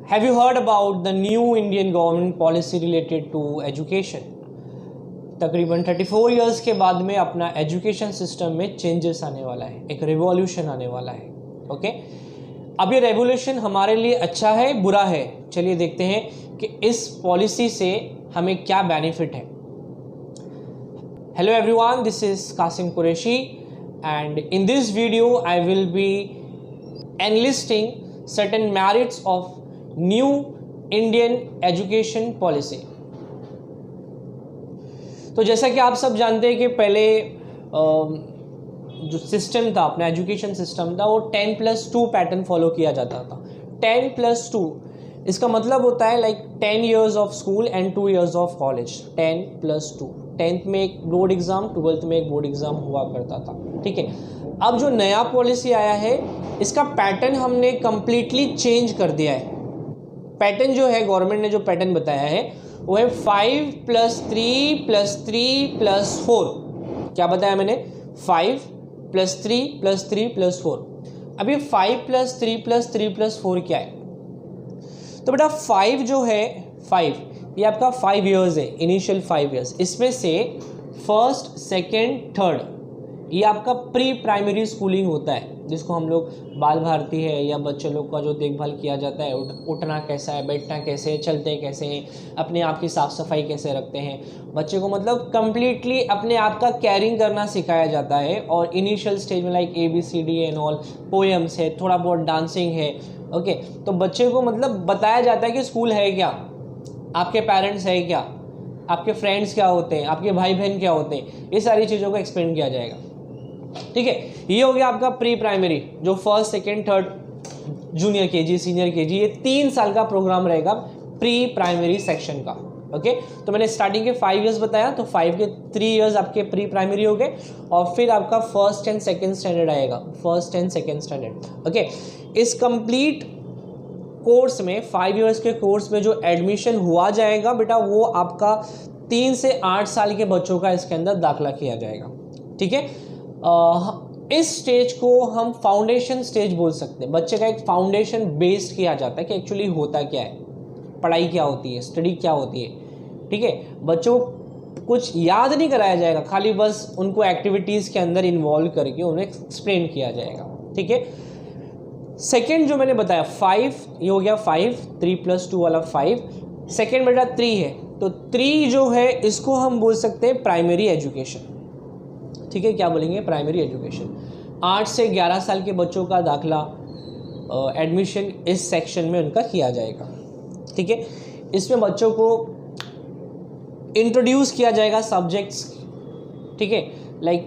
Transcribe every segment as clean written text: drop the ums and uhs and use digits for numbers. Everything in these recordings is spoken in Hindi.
Have you heard about the new Indian government policy related to education? तकरीबन 34 इयर्स के बाद में अपना एजुकेशन सिस्टम में चेंजेस आने वाला है, एक रेवोल्यूशन आने वाला है। ओके, अब ये रेवोल्यूशन हमारे लिए अच्छा है बुरा है, चलिए देखते हैं कि इस पॉलिसी से हमें क्या बेनिफिट है। Hello everyone, this is Qasim Qureshi and in this video I will be enlisting certain merits of new Indian education policy। तो जैसा कि आप सब जानते हैं कि पहले जो सिस्टम था, अपना एजुकेशन सिस्टम था, वो 10+2 पैटर्न फॉलो किया जाता था। 10+2 इसका मतलब होता है like 10 years of school and 2 years of college. 10+2, 10th में एक बोर्ड एग्जाम, 12th में एक बोर्ड एग्जाम हुआ करता था। ठीक है, अब जो नया पॉलिसी आया है इसका पैटर्न हमने कंप्लीटली चेंज कर दिया है। पैटर्न जो है, गवर्नमेंट ने जो पैटर्न बताया है वो है 5+3+3+4। क्या बताया मैंने? 5+3+3+4। अभी 5+3+3+4 क्या है? तो बेटा 5 जो है, 5 ये आपका 5 years है, इनिशियल 5 years। इसमें से फर्स्ट, सेकेंड, थर्ड ये आपका प्री प्राइमरी स्कूलिंग होता है, जिसको हम लोग बाल भारती है या बच्चे लोग का जो देखभाल किया जाता है, उठना कैसा है, बैठना कैसे है, चलते कैसे हैं, अपने आप की साफ़ सफाई कैसे रखते हैं, बच्चे को मतलब कम्प्लीटली अपने आप का केयरिंग करना सिखाया जाता है। और इनिशियल स्टेज में like ABCD and all, poems है, थोड़ा बहुत डांसिंग है। ओके, तो बच्चे को मतलब बताया जाता है कि स्कूल है क्या, आपके पेरेंट्स है क्या, आपके फ्रेंड्स क्या होते हैं, आपके भाई बहन क्या होते हैं, ये सारी चीज़ों को एक्सप्लेन किया जाएगा। ठीक है, ये हो गया आपका प्री प्राइमरी, जो first, second, third, junior KG, senior KG, ये 3 साल का प्रोग्राम रहेगा प्री प्राइमरी सेक्शन का। ओके, तो मैंने स्टार्टिंग के 5 years बताया, तो 5 के 3 years आपके प्री प्राइमरी हो गए और फिर आपका फर्स्ट एंड सेकेंड स्टैंडर्ड आएगा, first and second standard. Okay, इस कंप्लीट कोर्स में 5 years के कोर्स में जो एडमिशन हुआ जाएगा बेटा, वो आपका 3 से 8 साल के बच्चों का इसके अंदर दाखिला किया जाएगा। ठीक है, इस स्टेज को हम फाउंडेशन स्टेज बोल सकते हैं। बच्चे का एक फाउंडेशन बेस्ड किया जाता है कि एक्चुअली होता क्या है, पढ़ाई क्या होती है, स्टडी क्या होती है। ठीक है, बच्चों को कुछ याद नहीं कराया जाएगा, खाली बस उनको एक्टिविटीज़ के अंदर इन्वॉल्व करके उन्हें एक्सप्लेन किया जाएगा। ठीक है, सेकेंड जो मैंने बताया 5, ये हो गया 5, 3+2 वाला 5। सेकेंड बेटा 3 है, तो 3 जो है इसको हम बोल सकते हैं प्राइमरी एजुकेशन। ठीक है, क्या बोलेंगे? Primary education. 8 से 11 साल के बच्चों का दाखला, एडमिशन इस सेक्शन में उनका किया जाएगा। ठीक है, इसमें बच्चों को इंट्रोड्यूस किया जाएगा सब्जेक्ट्स। ठीक है, लाइक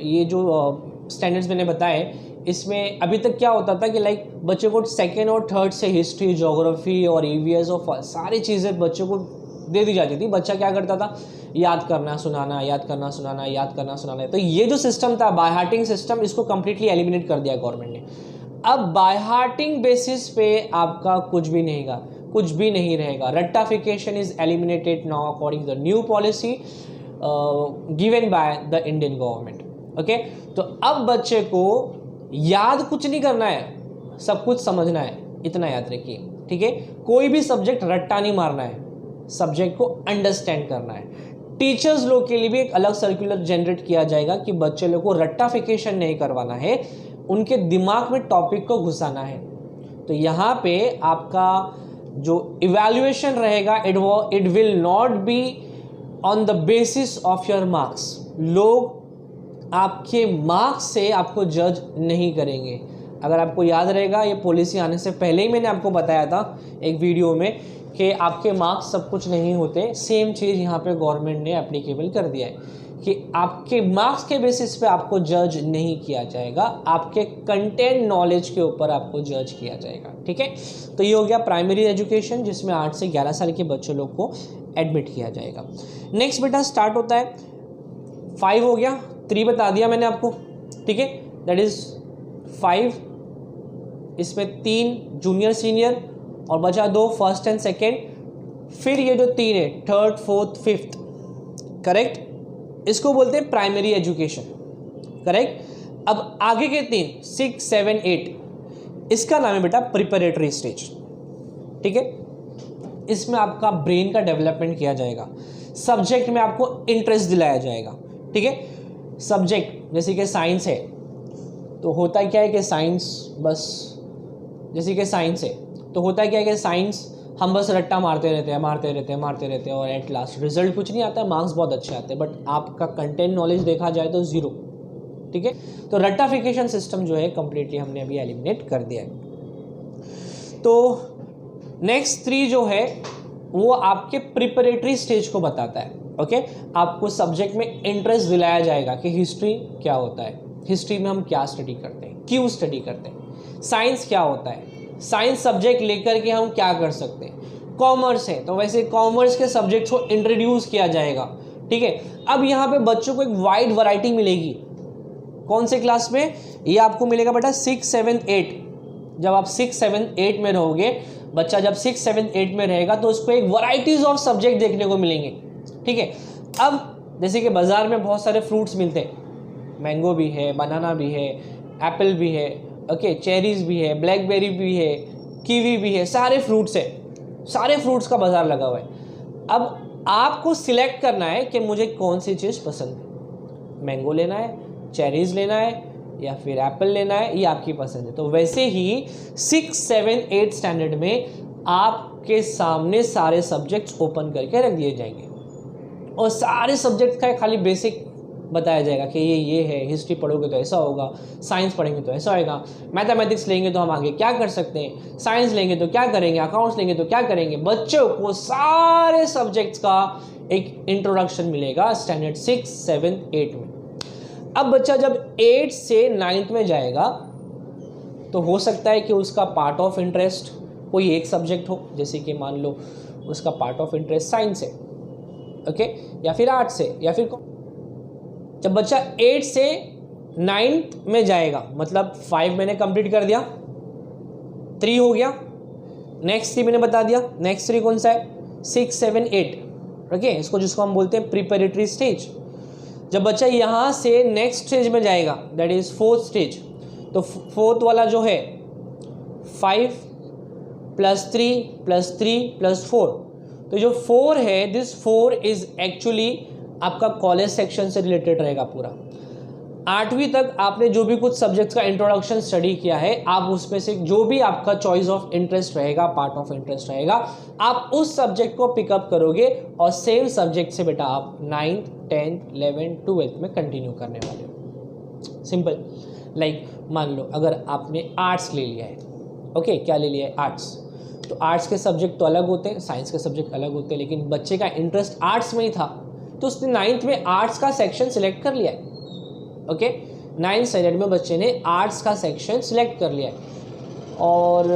ये जो स्टैंडर्ड्स मैंने बताए, इसमें अभी तक क्या होता था कि लाइक बच्चे को सेकेंड और थर्ड से हिस्ट्री, ज्योग्राफी और EVS और सारी चीज़ें बच्चों को दे दी जाती थी। बच्चा क्या करता था? याद करना सुनाना, याद करना सुनाना, याद करना सुनाना। तो ये जो सिस्टम था, बाय हार्टिंग सिस्टम, इसको कम्प्लीटली एलिमिनेट कर दिया गवर्नमेंट ने। अब बाय हार्टिंग बेसिस पे आपका कुछ भी नहीं रहेगा। रट्टाफिकेशन is eliminated now according the new policy given by the Indian government. Okay, तो अब बच्चे को याद कुछ नहीं करना है, सब कुछ समझना है, इतना याद रखिए। ठीक है, कोई भी सब्जेक्ट रट्टा नहीं मारना है, सब्जेक्ट को अंडरस्टैंड करना है। टीचर्स लोग के लिए भी एक अलग सर्कुलर जनरेट किया जाएगा कि बच्चे लोग को रट्टाफिकेशन नहीं करवाना है, उनके दिमाग में टॉपिक को घुसाना है। तो यहाँ पे आपका जो इवैल्यूएशन रहेगा, it will not be on the basis of your marks. लोग आपके मार्क्स से आपको जज नहीं करेंगे। अगर आपको याद रहेगा, ये पॉलिसी आने से पहले ही मैंने आपको बताया था एक वीडियो में कि आपके मार्क्स सब कुछ नहीं होते। सेम चीज़ यहाँ पे गवर्नमेंट ने एप्लीकेबल कर दिया है कि आपके मार्क्स के बेसिस पे आपको जज नहीं किया जाएगा, आपके कंटेंट नॉलेज के ऊपर आपको जज किया जाएगा। ठीक है, तो ये हो गया प्राइमरी एजुकेशन, जिसमें 8 से 11 साल के बच्चे लोग को एडमिट किया जाएगा। नेक्स्ट बेटा स्टार्ट होता है 5 हो गया, 3 बता दिया मैंने आपको। ठीक है, दैट इज़ 5, इसमें 3 जूनियर सीनियर और बचा 2 फर्स्ट एंड सेकेंड। फिर ये जो 3 है थर्ड, फोर्थ, फिफ्थ, करेक्ट, इसको बोलते हैं प्राइमरी एजुकेशन। करेक्ट, अब आगे के 3 6 7 8 इसका नाम है बेटा प्रिपरेटरी स्टेज। ठीक है। इसमें आपका ब्रेन का डेवलपमेंट किया जाएगा, सब्जेक्ट में आपको इंटरेस्ट दिलाया जाएगा, ठीक है। सब्जेक्ट जैसे कि साइंस है तो होता क्या है कि साइंस बस, जैसे कि साइंस है तो होता क्या है कि साइंस हम बस रट्टा मारते रहते हैं और एट लास्ट रिजल्ट कुछ नहीं आता है, मार्क्स बहुत अच्छे आते हैं, बट आपका कंटेंट नॉलेज देखा जाए तो ज़ीरो, ठीक है। तो रट्टाफिकेशन सिस्टम जो है कंप्लीटली हमने अभी एलिमिनेट कर दिया है। तो नेक्स्ट 3 जो है वो आपके प्रिपरेटरी स्टेज को बताता है, ओके। आपको सब्जेक्ट में इंटरेस्ट दिलाया जाएगा कि हिस्ट्री क्या होता है, हिस्ट्री में हम क्या स्टडी करते हैं, क्यों स्टडी करते हैं, साइंस क्या होता है, साइंस सब्जेक्ट लेकर के हम क्या कर सकते हैं, कॉमर्स है तो वैसे कॉमर्स के सब्जेक्ट्स को इंट्रोड्यूस किया जाएगा, ठीक है। अब यहाँ पे बच्चों को एक वाइड वैरायटी मिलेगी, कौन से क्लास में, ये आपको मिलेगा बेटा 6, 7, 8। जब आप 6, 7, 8 में रहोगे, बच्चा जब 6, 7, 8 में रहेगा तो उसको एक वैराइटीज ऑफ सब्जेक्ट देखने को मिलेंगे, ठीक है। अब जैसे कि बाजार में बहुत सारे फ्रूट्स मिलते हैं, मैंगो भी है, बनाना भी है, एप्पल भी है, ओके, चेरीज भी है, ब्लैकबेरी भी है, कीवी भी है, सारे फ्रूट्स है, सारे फ्रूट्स का बाजार लगा हुआ है। अब आपको सिलेक्ट करना है कि मुझे कौन सी चीज़ पसंद है, मैंगो लेना है, चेरीज लेना है या फिर एप्पल लेना है, ये आपकी पसंद है। तो वैसे ही 6, 7, 8 स्टैंडर्ड में आपके सामने सारे सब्जेक्ट्स ओपन करके रख दिए जाएंगे और सारे सब्जेक्ट का खाली बेसिक बताया जाएगा कि ये है, हिस्ट्री पढ़ोगे तो ऐसा होगा, साइंस पढ़ेंगे तो ऐसा होगा, मैथमेटिक्स लेंगे तो हम आगे क्या कर सकते हैं, साइंस लेंगे तो क्या करेंगे, अकाउंट्स लेंगे तो क्या करेंगे। बच्चों को सारे सब्जेक्ट्स का एक इंट्रोडक्शन मिलेगा स्टैंडर्ड 6, 7, 8 में। अब बच्चा जब 8 से 9th में जाएगा तो हो सकता है कि उसका पार्ट ऑफ इंटरेस्ट कोई एक सब्जेक्ट हो, जैसे कि मान लो उसका पार्ट ऑफ इंटरेस्ट साइंस है, ओके, या फिर आर्ट्स है, या फिर जब बच्चा 8 से 9th में जाएगा, मतलब 5 मैंने कंप्लीट कर दिया, 3 हो गया, नेक्स्ट 3 मैंने बता दिया, नेक्स्ट 3 कौन सा है, 6, 7, 8, ओके, इसको जिसको हम बोलते हैं प्रिपरेटरी स्टेज। जब बच्चा यहाँ से नेक्स्ट स्टेज में जाएगा, दैट इज 4th स्टेज, तो 4th वाला जो है 5 + 3 + 3 + 4, तो जो 4 है, दिस 4 इज एक्चुअली आपका कॉलेज सेक्शन से रिलेटेड रहेगा पूरा। 8वीं तक आपने जो भी कुछ सब्जेक्ट्स का इंट्रोडक्शन स्टडी किया है, आप उसमें से जो भी आपका चॉइस ऑफ इंटरेस्ट रहेगा, पार्ट ऑफ इंटरेस्ट रहेगा, आप उस सब्जेक्ट को पिकअप करोगे और सेम सब्जेक्ट से बेटा आप 9th, 10th, 11th, 12th में कंटिन्यू करने वाले हो। सिंपल, लाइक मान लो अगर आपने आर्ट्स ले लिया है, ओके, क्या ले लिया है, आर्ट्स, तो आर्ट्स के सब्जेक्ट तो अलग होते हैं, साइंस के सब्जेक्ट अलग होते हैं, लेकिन बच्चे का इंटरेस्ट आर्ट्स में ही था तो उसने 9th में आर्ट्स का सेक्शन सिलेक्ट कर लिया है, ओके। 9th स्टैंडर्ड में बच्चे ने आर्ट्स का सेक्शन सिलेक्ट कर लिया है और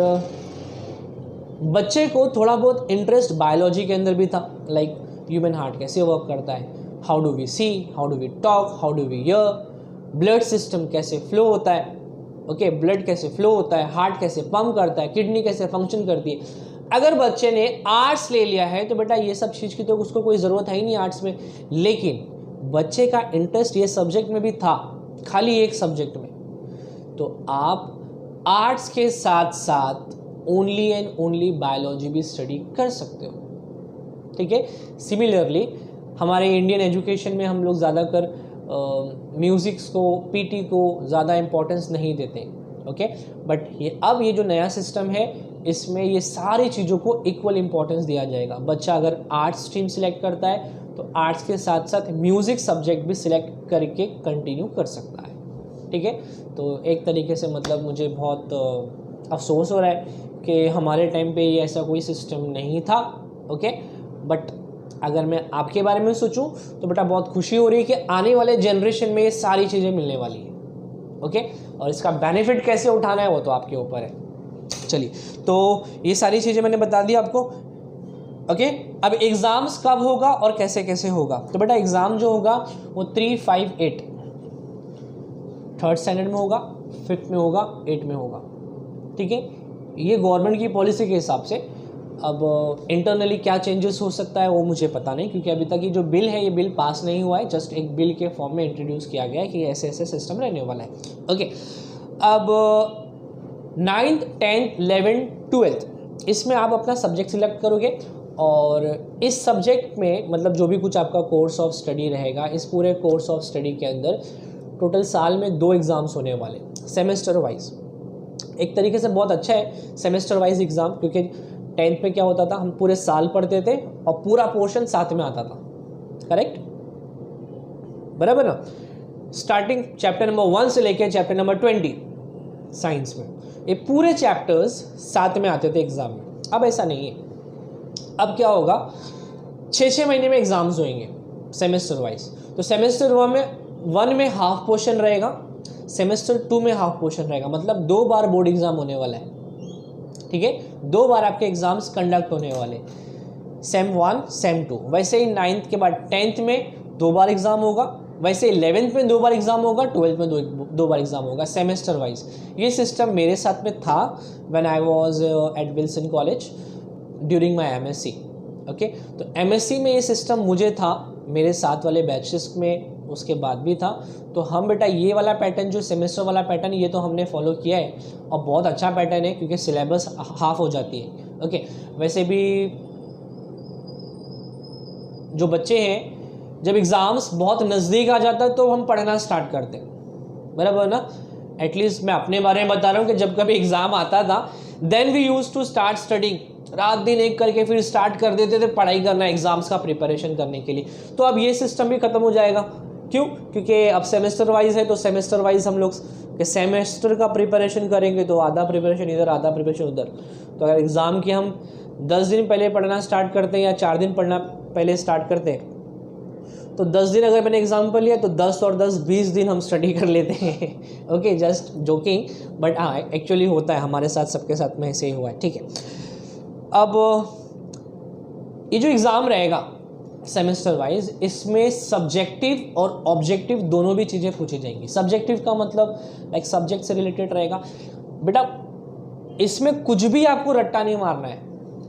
बच्चे को थोड़ा बहुत इंटरेस्ट बायोलॉजी के अंदर भी था, लाइक ह्यूमन हार्ट कैसे वर्क करता है, how do we see, how do we talk, how do we hear, blood system कैसे फ्लो होता है, ओके, ब्लड कैसे फ्लो होता है, हार्ट कैसे पंप करता है, किडनी कैसे फंक्शन करती है। अगर बच्चे ने आर्ट्स ले लिया है तो बेटा ये सब चीज़ की तो उसको कोई ज़रूरत है ही नहीं आर्ट्स में, लेकिन बच्चे का इंटरेस्ट ये सब्जेक्ट में भी था, खाली एक सब्जेक्ट में, तो आप आर्ट्स के साथ साथ ओनली एंड ओनली बायोलॉजी भी स्टडी कर सकते हो, ठीक है। सिमिलरली हमारे इंडियन एजुकेशन में हम लोग ज़्यादातर म्यूज़िक्स को, पीटी को ज़्यादा इम्पोर्टेंस नहीं देते, ओके, बट अब ये जो नया सिस्टम है इसमें ये सारी चीज़ों को इक्वल इम्पोर्टेंस दिया जाएगा। बच्चा अगर आर्ट्स स्ट्रीम सिलेक्ट करता है तो आर्ट्स के साथ साथ म्यूज़िक सब्जेक्ट भी सिलेक्ट करके कंटिन्यू कर सकता है, ठीक है। तो एक तरीके से मतलब मुझे बहुत अफसोस हो रहा है कि हमारे टाइम पे ये ऐसा कोई सिस्टम नहीं था, ओके, बट अगर मैं आपके बारे में सोचूं तो बेटा बहुत खुशी हो रही है कि आने वाले जनरेशन में ये सारी चीज़ें मिलने वाली है, ओके, और इसका बेनिफिट कैसे उठाना है वो तो आपके ऊपर है। चलिए, तो ये सारी चीज़ें मैंने बता दी आपको, ओके। अब एग्ज़ाम्स कब होगा और कैसे कैसे होगा, तो बेटा एग्ज़ाम जो होगा वो 3, 5, 8 3rd स्टैंडर्ड में होगा, 5th में होगा, 8 में होगा, ठीक है। ये गवर्नमेंट की पॉलिसी के हिसाब से। अब इंटरनली क्या चेंजेस हो सकता है वो मुझे पता नहीं, क्योंकि अभी तक ये जो बिल है ये बिल पास नहीं हुआ है, जस्ट एक बिल के फॉर्म में इंट्रोड्यूस किया गया है कि ऐसे ऐसे सिस्टम रहने वाला है, ओके। अब 9th, 10th, 11th, 12th इसमें आप अपना सब्जेक्ट सिलेक्ट करोगे और इस सब्जेक्ट में मतलब जो भी कुछ आपका कोर्स ऑफ स्टडी रहेगा, इस पूरे कोर्स ऑफ स्टडी के अंदर टोटल साल में 2 एग्ज़ाम्स होने वाले सेमेस्टर वाइज। एक तरीके से बहुत अच्छा है सेमेस्टर वाइज एग्ज़ाम, क्योंकि 10th में क्या होता था, हम पूरे साल पढ़ते थे और पूरा पोर्शन साथ में आता था, करेक्ट, बराबर ना। स्टार्टिंग चैप्टर नंबर 1 से लेकर चैप्टर नंबर 20 साइंस में ये पूरे चैप्टर्स साथ में आते थे एग्ज़ाम में। अब ऐसा नहीं है, अब क्या होगा, 6 महीने में एग्ज़ाम्स होंगे सेमेस्टर वाइज। तो सेमेस्टर 1 में हाफ पोर्शन रहेगा, सेमेस्टर 2 में हाफ पोर्शन रहेगा, मतलब 2 बार बोर्ड एग्ज़ाम होने वाला है, ठीक है, 2 बार आपके एग्ज़ाम्स कंडक्ट होने वाले, सेम 1 सेम 2। वैसे ही 9th के बाद 10th में 2 बार एग्ज़ाम होगा, वैसे 11th में 2 बार एग्ज़ाम होगा, 12th में 2 बार एग्ज़ाम होगा सेमेस्टर वाइज। ये सिस्टम मेरे साथ में था when I was at Wilson college during my MSc। Okay, तो MSc में ये सिस्टम मुझे था, मेरे साथ वाले बैचेस में उसके बाद भी था। तो हम बेटा ये वाला पैटर्न, जो सेमेस्टर वाला पैटर्न, ये तो हमने फॉलो किया है और बहुत अच्छा पैटर्न है, क्योंकि सिलेबस हाफ हो जाती है। ओके, वैसे भी जो बच्चे हैं, जब एग्ज़ाम्स बहुत नज़दीक आ जाता है तो हम पढ़ना स्टार्ट करते हैं, बराबर ना। एटलीस्ट मैं अपने बारे में बता रहा हूँ कि जब कभी एग्ज़ाम आता था, then we use to start studying, रात दिन एक करके फिर स्टार्ट कर देते थे पढ़ाई करना एग्ज़ाम्स का प्रिपरेशन करने के लिए। तो अब ये सिस्टम भी ख़त्म हो जाएगा। क्यों? क्योंकि अब सेमेस्टर वाइज है, तो सेमेस्टर वाइज हम लोग सेमेस्टर का प्रिपरेशन करेंगे, तो आधा प्रिपरेशन इधर आधा प्रिपरेशन उधर। तो अगर एग्ज़ाम की हम 10 दिन पहले पढ़ना स्टार्ट करते हैं या 4 दिन पढ़ना पहले स्टार्ट करते हैं, तो 10 दिन अगर मैंने एग्जाम्पल लिया तो 10 और 10 20 दिन हम स्टडी कर लेते हैं। ओके, जस्ट जोकिंग, बट हाँ एक्चुअली होता है, हमारे साथ सबके साथ में ऐसे ही हुआ है, ठीक है। अब ये जो एग्ज़ाम रहेगा सेमेस्टर वाइज, इसमें सब्जेक्टिव और ऑब्जेक्टिव दोनों भी चीज़ें पूछी जाएंगी। सब्जेक्टिव का मतलब लाइक सब्जेक्ट से रिलेटेड रहेगा बेटा, इसमें कुछ भी आपको रट्टा नहीं मारना है,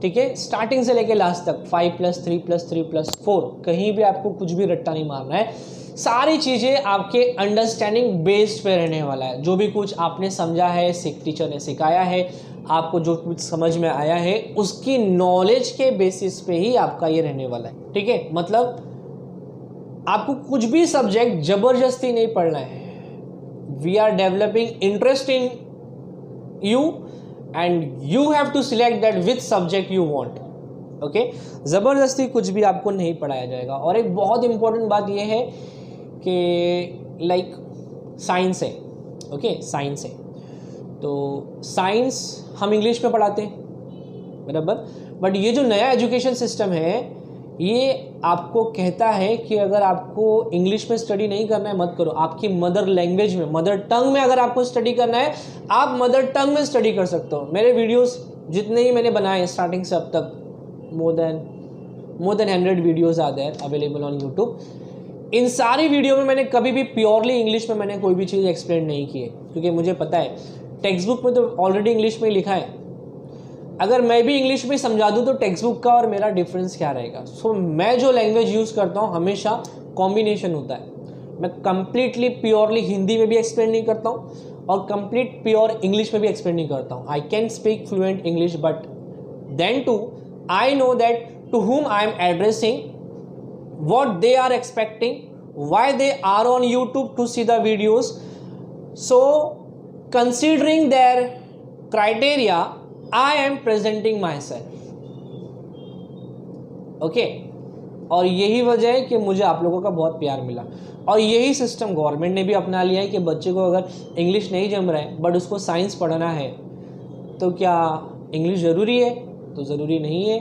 ठीक है, स्टार्टिंग से लेके लास्ट तक 5+3+3+4 कहीं भी आपको कुछ भी रट्टा नहीं मारना है। सारी चीज़ें आपके अंडरस्टैंडिंग बेस्ड पे रहने वाला है। जो भी कुछ आपने समझा है, टीचर ने सिखाया है, आपको जो कुछ समझ में आया है, उसकी नॉलेज के बेसिस पे ही आपका ये रहने वाला है, ठीक है। मतलब आपको कुछ भी सब्जेक्ट जबरदस्ती नहीं पढ़ना है। We are developing interest in you and you have to select that which subject you want। Okay, ज़बरदस्ती कुछ भी आपको नहीं पढ़ाया जाएगा। और एक बहुत इंपॉर्टेंट बात यह है कि लाइक साइंस है, ओके, साइंस है, तो साइंस हम इंग्लिश में पढ़ाते हैं, बराबर, बट ये जो नया एजुकेशन सिस्टम है, ये आपको कहता है कि अगर आपको इंग्लिश में स्टडी नहीं करना है मत करो, आपकी मदर लैंग्वेज में, मदर टंग में अगर आपको स्टडी करना है, आप मदर टंग में स्टडी कर सकते हो। मेरे वीडियोस जितने ही मैंने बनाए स्टार्टिंग से अब तक, more than 100 videos are there available on YouTube. इन सारी वीडियो में मैंने कभी भी प्योरली इंग्लिश में मैंने कोई भी चीज़ एक्सप्लेन नहीं की है, क्योंकि मुझे पता है टेक्स्ट बुक में तो ऑलरेडी इंग्लिश में लिखा है। अगर मैं भी इंग्लिश में समझा दूँ तो टेक्स्ट बुक का और मेरा डिफरेंस क्या रहेगा। सो मैं जो लैंग्वेज यूज़ करता हूँ हमेशा कॉम्बिनेशन होता है। मैं कंप्लीटली प्योरली हिंदी में भी एक्सप्लेन नहीं करता हूँ और कंप्लीट प्योर इंग्लिश में भी एक्सप्लेन नहीं करता हूँ। I can speak fluent English, but then too I know that to whom I am addressing, what they are expecting, why they are on YouTube to see the videos. So considering their criteria, I am presenting myself. Okay, और यही वजह है कि मुझे आप लोगों का बहुत प्यार मिला, और यही सिस्टम गवर्नमेंट ने भी अपना लिया है कि बच्चे को अगर इंग्लिश नहीं जम रहा है बट उसको साइंस पढ़ना है, तो क्या इंग्लिश ज़रूरी है? तो ज़रूरी नहीं है,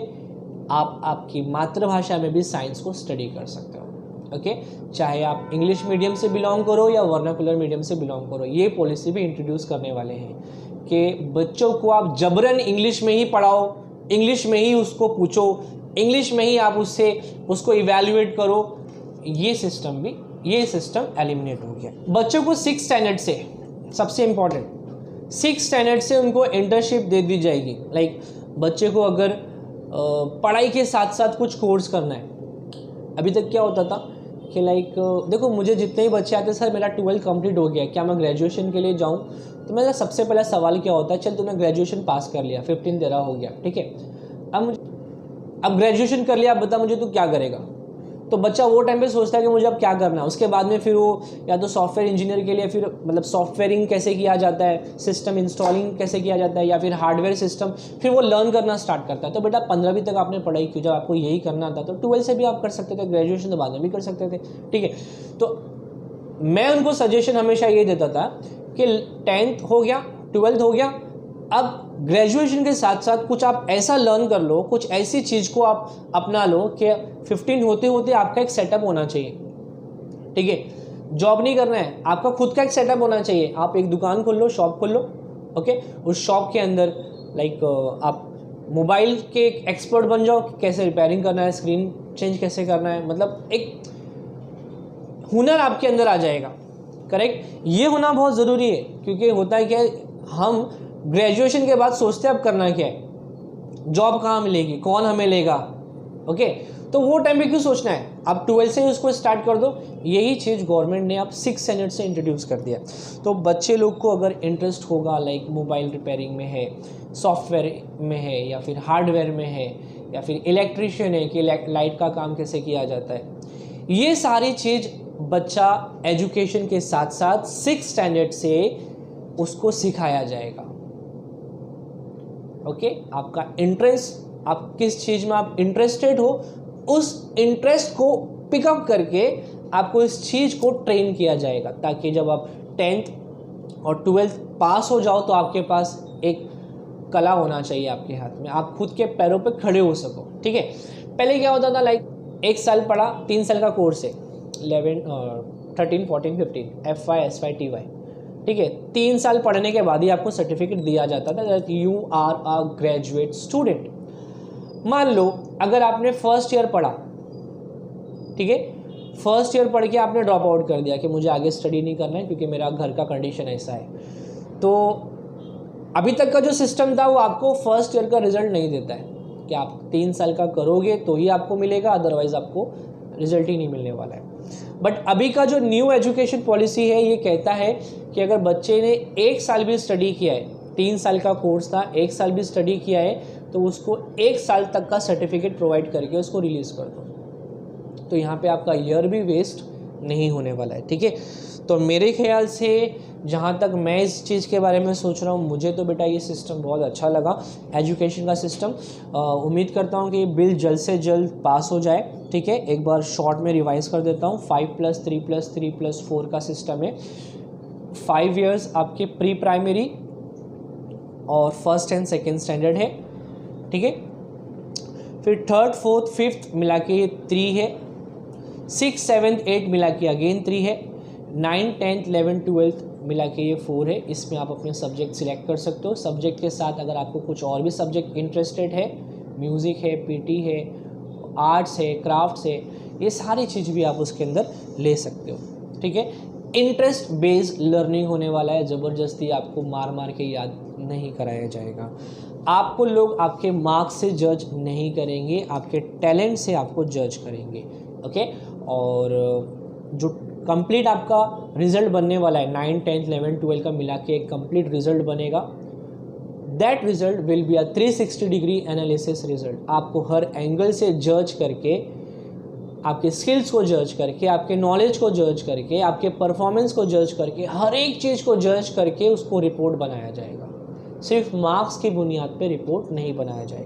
आप आपकी मातृभाषा में भी साइंस को स्टडी कर सकते हो। ओके, चाहे आप इंग्लिश मीडियम से बिलोंग करो या वर्नाकुलर मीडियम से बिलोंग करो। ये पॉलिसी भी इंट्रोड्यूस करने वाले हैं कि बच्चों को आप जबरन इंग्लिश में ही पढ़ाओ, इंग्लिश में ही उसको पूछो, इंग्लिश में ही आप उसको इवैल्यूएट करो। ये सिस्टम एलिमिनेट हो गया। बच्चों को 6th स्टैंडर्ड से, सबसे इम्पॉर्टेंट, 6th स्टैंडर्ड से उनको इंटर्नशिप दे दी जाएगी। लाइक बच्चे को अगर पढ़ाई के साथ साथ कुछ कोर्स करना है। अभी तक क्या होता था कि लाइक देखो मुझे जितने ही बच्चे आते हैं सर मेरा 12th कंप्लीट हो गया, क्या मैं ग्रेजुएशन के लिए जाऊँ? तो मेरा सबसे पहला सवाल क्या होता है, चल तूने ग्रेजुएशन पास कर लिया, 15 तेरा हो गया, ठीक है, अब ग्रेजुएशन कर लिया, अब बता मुझे तू क्या करेगा? तो बच्चा वो टाइम पे सोचता है कि मुझे अब क्या करना है। उसके बाद में फिर वो या तो सॉफ्टवेयर इंजीनियर के लिए फिर मतलब सॉफ्टवेयरिंग कैसे किया जाता है, सिस्टम इंस्टॉलिंग कैसे किया जाता है, या फिर हार्डवेयर सिस्टम, फिर वो लर्न करना स्टार्ट करता है। तो बेटा 15वीं तक आपने पढ़ाई की, जब आपको यही करना था तो 12 से भी आप कर सकते थे, ग्रेजुएशन तो बाद में भी कर सकते थे, ठीक है। तो मैं उनको सजेशन हमेशा ये देता था कि 10th हो गया, 12th हो गया, अब ग्रेजुएशन के साथ साथ कुछ आप ऐसा लर्न कर लो, कुछ ऐसी चीज़ को आप अपना लो कि 15 होते होते आपका एक सेटअप होना चाहिए, ठीक है। जॉब नहीं करना है, आपका खुद का एक सेटअप होना चाहिए। आप एक दुकान खोल लो, शॉप खोल लो, ओके। उस शॉप के अंदर लाइक आप मोबाइल के एक एक्सपर्ट बन जाओ, कैसे रिपेयरिंग करना है, स्क्रीन चेंज कैसे करना है, मतलब एक हुनर आपके अंदर आ जाएगा, करेक्ट। ये होना बहुत ज़रूरी है, क्योंकि होता है क्या, हम ग्रेजुएशन के बाद सोचते हैं अब करना क्या है, जॉब कहाँ मिलेगी, कौन हमें लेगा, ओके। तो वो टाइम पे क्यों सोचना है, आप 12 से ही उसको स्टार्ट कर दो। यही चीज़ गवर्नमेंट ने आप 6 स्टैंडर्ड से इंट्रोड्यूस कर दिया। तो बच्चे लोग को अगर इंटरेस्ट होगा, लाइक मोबाइल रिपेयरिंग में है, सॉफ्टवेयर में है, या फिर हार्डवेयर में है, या फिर इलेक्ट्रिशियन है कि लाइट का काम कैसे किया जाता है, ये सारी चीज़ बच्चा एजुकेशन के साथ साथ 6 स्टैंडर्ड से उसको सिखाया जाएगा, ओके। आपका इंटरेस्ट, आप किस चीज़ में आप इंटरेस्टेड हो, उस इंटरेस्ट को पिकअप करके आपको इस चीज़ को ट्रेन किया जाएगा, ताकि जब आप 10th और 12th पास हो जाओ तो आपके पास एक कला होना चाहिए आपके हाथ में, आप खुद के पैरों पे खड़े हो सको, ठीक है। पहले क्या होता था, लाइक 1 साल पढ़ा, 3 साल का कोर्स है, 11, 13, 14, 15 FY SY TY, ठीक है। 3 साल पढ़ने के बाद ही आपको सर्टिफिकेट दिया जाता था that you are a graduate student. मान लो अगर आपने फर्स्ट ईयर पढ़ा, ठीक है, फर्स्ट ईयर पढ़ के आपने ड्रॉप आउट कर दिया कि मुझे आगे स्टडी नहीं करना है क्योंकि मेरा घर का कंडीशन ऐसा है, तो अभी तक का जो सिस्टम था वो आपको फर्स्ट ईयर का रिजल्ट नहीं देता है कि आप 3 साल का करोगे तो ही आपको मिलेगा, अदरवाइज आपको रिजल्ट ही नहीं मिलने वाला है। बट अभी का जो न्यू एजुकेशन पॉलिसी है ये कहता है कि अगर बच्चे ने 1 साल भी स्टडी किया है, 3 साल का कोर्स था, 1 साल भी स्टडी किया है, तो उसको 1 साल तक का सर्टिफिकेट प्रोवाइड करके उसको रिलीज़ कर दो। तो यहाँ पे आपका ईयर भी वेस्ट नहीं होने वाला है, ठीक है। तो मेरे ख्याल से जहाँ तक मैं इस चीज़ के बारे में सोच रहा हूँ, मुझे तो बेटा ये सिस्टम बहुत अच्छा लगा, एजुकेशन का सिस्टम। उम्मीद करता हूँ कि ये बिल जल्द से जल्द पास हो जाए, ठीक है। एक बार शॉर्ट में रिवाइज़ कर देता हूँ, 5+3+3+4 का सिस्टम है। 5 इयर्स आपके प्री प्राइमरी और फर्स्ट एंड सेकेंड स्टैंडर्ड है, ठीक है। फिर 3rd 4th 5th मिला के ये 3 है, 6th 7th 8th मिला के अगेन 3 है, 9th 10th 11th 12th मिला के ये 4 है। इसमें आप अपने सब्जेक्ट सिलेक्ट कर सकते हो। सब्जेक्ट के साथ अगर आपको कुछ और भी सब्जेक्ट इंटरेस्टेड है, म्यूज़िक है, पीटी है, आर्ट्स है, क्राफ्ट्स है, ये सारी चीज़ भी आप उसके अंदर ले सकते हो, ठीक है। इंटरेस्ट बेस्ड लर्निंग होने वाला है, ज़बरदस्ती आपको मार मार के याद नहीं कराया जाएगा। आपको लोग आपके मार्क्स से जज नहीं करेंगे, आपके टैलेंट से आपको जज करेंगे, ओके। और जो कंप्लीट आपका रिजल्ट बनने वाला है 9, 10, 11, 12 का मिला के एक कंप्लीट रिजल्ट बनेगा। That result will be a 360 degree analysis result. आपको हर एंगल से जज करके, आपके स्किल्स को जज करके, आपके नॉलेज को जज करके, आपके परफॉर्मेंस को जज करके, हर एक चीज़ को जज करके उसको रिपोर्ट बनाया जाएगा। सिर्फ मार्क्स की बुनियाद पे रिपोर्ट नहीं बनाया जाएगा।